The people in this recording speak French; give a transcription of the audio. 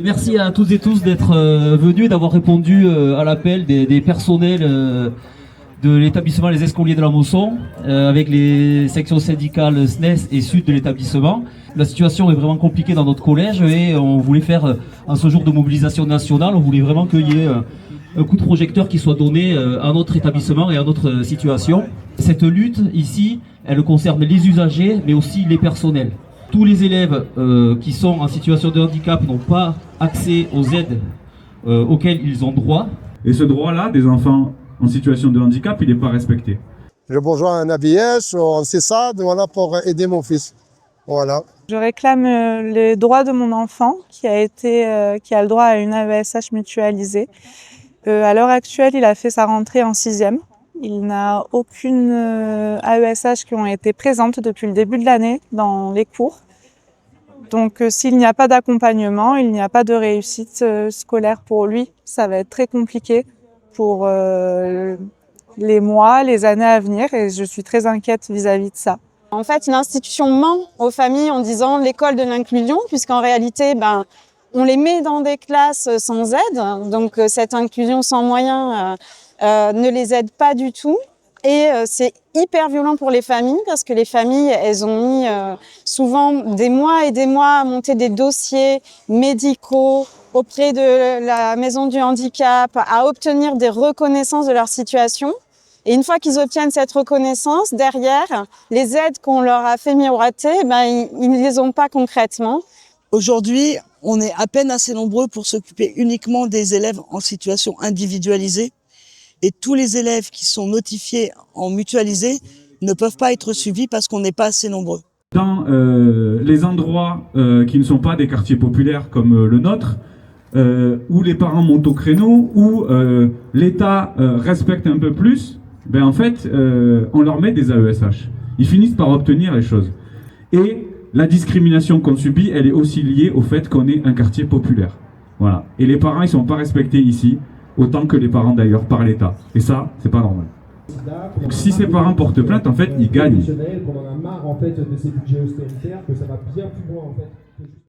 Merci à toutes et tous d'être venus et d'avoir répondu à l'appel des personnels de l'établissement Les Escoliers de la Mosson avec les sections syndicales SNES et Sud de l'établissement. La situation est vraiment compliquée dans notre collège et on voulait faire, en ce jour de mobilisation nationale, on voulait vraiment qu'il y ait un coup de projecteur qui soit donné à notre établissement et à notre situation. Cette lutte ici, elle concerne les usagers mais aussi les personnels. Tous les élèves qui sont en situation de handicap n'ont pas accès aux aides auxquelles ils ont droit. Et ce droit-là, des enfants en situation de handicap, il n'est pas respecté. Je rejoins un AVS, on sait ça, voilà, pour aider mon fils. Voilà. Je réclame les droits de mon enfant qui a le droit à une AESH mutualisée. À l'heure actuelle, il a fait sa rentrée en 6e. Il n'a aucune AESH qui ont été présentes depuis le début de l'année dans les cours. Donc s'il n'y a pas d'accompagnement, il n'y a pas de réussite scolaire pour lui. Ça va être très compliqué pour les mois, les années à venir et je suis très inquiète vis-à-vis de ça. En fait, l'institution ment aux familles en disant l'école de l'inclusion, puisqu'en réalité, on les met dans des classes sans aide. Donc cette inclusion sans moyens ne les aide pas du tout. Et c'est hyper violent pour les familles parce que les familles, elles ont mis souvent des mois et des mois à monter des dossiers médicaux auprès de la maison du handicap, à obtenir des reconnaissances de leur situation. Et une fois qu'ils obtiennent cette reconnaissance, derrière, les aides qu'on leur a fait miroiter, ils ne les ont pas concrètement. Aujourd'hui, on est à peine assez nombreux pour s'occuper uniquement des élèves en situation individualisée. Et tous les élèves qui sont notifiés en mutualisé ne peuvent pas être suivis parce qu'on n'est pas assez nombreux. Dans les endroits qui ne sont pas des quartiers populaires comme le nôtre, où les parents montent au créneau, où l'État respecte un peu plus, en fait, on leur met des AESH. Ils finissent par obtenir les choses. Et la discrimination qu'on subit, elle est aussi liée au fait qu'on est un quartier populaire. Voilà. Et les parents, ils ne sont pas respectés ici, autant que les parents d'ailleurs par l'État. Et ça, c'est pas normal. Donc si ces parents portent plainte, en fait, ils gagnent. On en a marre en fait de ces budgets austéritaires, que ça va bien plus loin en fait.